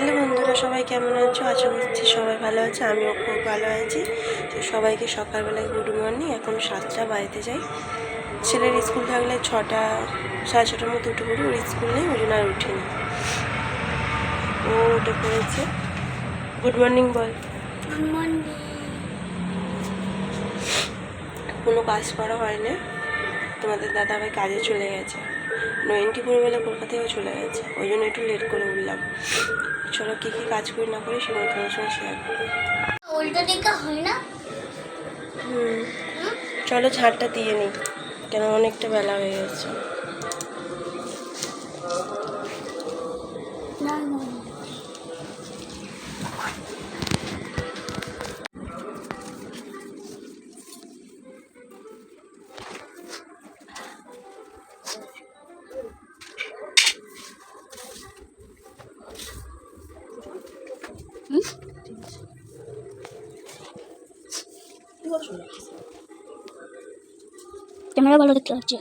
Hello বন্ধুরা, সবাই কেমন আছো? আশা করছি সবাই ভালো আছে। আমিও খুব ভালো আছি। তো সবাইকে সকালবেলায় গুড মর্নিং। এখন 7টা বাড়িতে যাই। ছেলের স্কুল থাকলে 6টা 6:30টার মতো উঠে পড়ি। ওর স্কুল নেই, ওই জন্য আর উঠিনি। ও উঠে পড়েছে। গুড মর্নিং বল। Good morning. কোনো কাজ করা হয় না। তোমাদের দাদা ভাই কাজে চলে গেছে। 94 বেলা কলকাতায়ও চলে গেছে, ওই জন্য একটু লেট করে উঠলাম। চলো কী কী কাজ করি না করি সেগুলো তোমার সঙ্গে শেয়ার করি। উল্টো দিকে হয় না? চলো ঝাড়টা দিয়ে নিই, কেন অনেকটা বেলা হয়ে গেছে। না না ক্যামেরা ভালো দেখতে পাচ্ছি।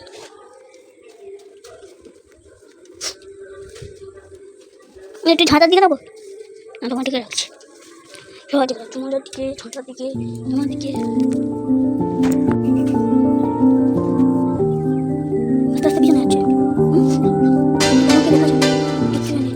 একটু ঝাঁটার দিকে দেবো না, তোমার দিকে রাখছি। সবার দিকে, তোমার দিকে, ছোটার দিকে, আমার দিকে। আস্তে আস্তে পিছনে যাচ্ছে। তোমাকে দেখা যাচ্ছে কিচ্ছু নেই।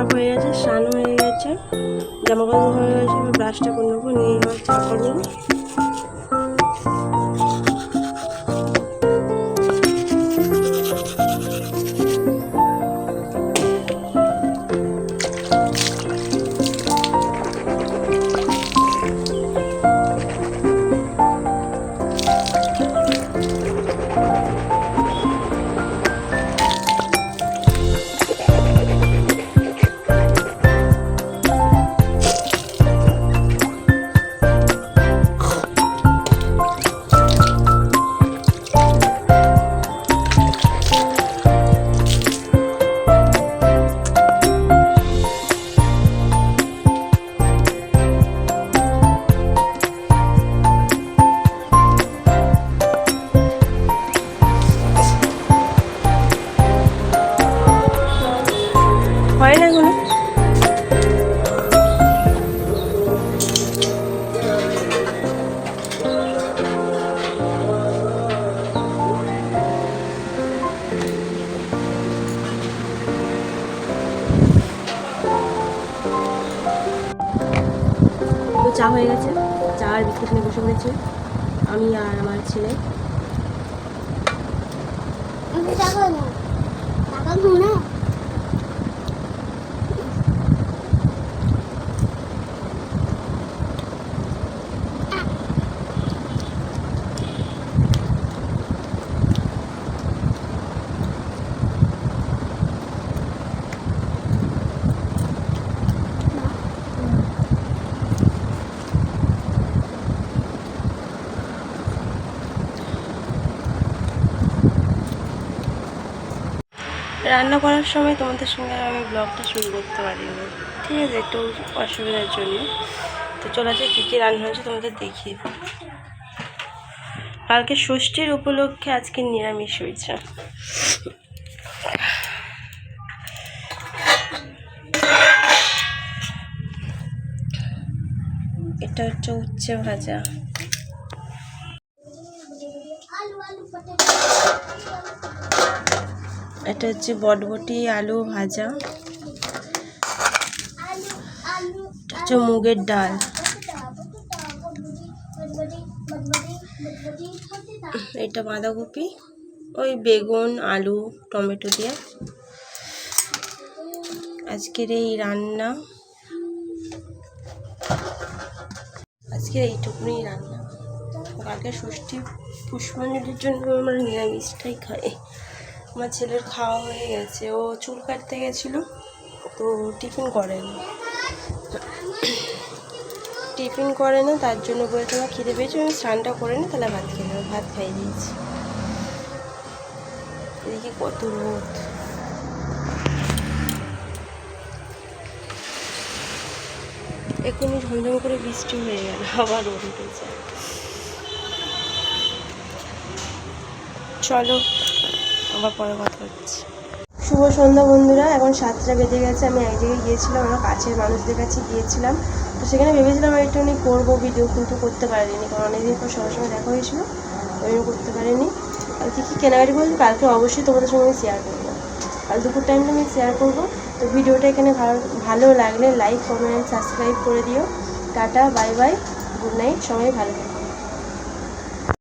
সব হয়ে গেছে, স্নান হয়ে গেছে, জামা কাপড় হয়ে গেছে। এবার ব্রাশটা করে নেবো, নিয়ে এবার চা করে নেবো। হয় না এখনো। তো চা হয়ে গেছে, চা আর বিস্কুট নিয়ে বসে পড়েছি আমি আর আমার ছেলে। রান্না করার সময় তোমাদের সঙ্গে আমি ব্লগটা শুরু করতে পারিনি, ঠিক আছে, একটু অসুবিধার জন্য। তো চলে আসে কী কী রান্না হয়েছে তোমাদের দেখিয়ে দিই। কালকে ষষ্ঠীর উপলক্ষে আজকে নিরামিষ হয়েছে। এটা হচ্ছে উচ্ছে ভাজা, এটা হচ্ছে বটবটি আলু ভাজা, এটা হচ্ছে মুগের ডাল, এটা বাঁধাকপি, ওই বেগুন আলু টমেটো দিয়ে আজকের এই রান্না। আজকের এইটুকুনি রান্না। কালকে ষষ্ঠী পুষ্পাঞ্জলির জন্য আমরা নিরামিষটাই খাই। আমার ছেলের খাওয়া হয়ে গেছে, ও চুল কাটতে গেছিলো, তো টিফিন করে না, তার জন্য বলে তোমার খিদে পেয়েছে, আমি স্নানটা করে নি, তাহলে ভাত খেয়ে নেবো। ভাত খাইয়ে দিয়েছি। এদিকে কত রোদ, এখনই ঝমঝম করে বৃষ্টি হয়ে গেল, আবার রোদ উঠেছে। চলো আবার পরে কথা হচ্ছে। শুভ সন্ধ্যা বন্ধুরা, এখন 7টা বেজে গেছে। আমি এক জায়গায় গিয়েছিলাম, আমার কাছের মানুষদের কাছে গিয়েছিলাম। তো সেখানে ভেবেছিলাম একটু করবো ভিডিও, কিন্তু করতে পারিনি, কারণ অনেকদিন পর সবার সঙ্গে দেখা হয়েছিল, ওই জন্য করতে পারিনি। আর কী কী কেনাকাটি করছি কালকে অবশ্যই তোমাদের সঙ্গে আমি শেয়ার করবো, কাল দুপুর টাইমটা আমি শেয়ার করবো। তো ভিডিওটা এখানে ভালো লাগলে লাইক কমেন্ট সাবস্ক্রাইব করে দিও। Tata bye bye, good night, সবাই ভালো থাকো।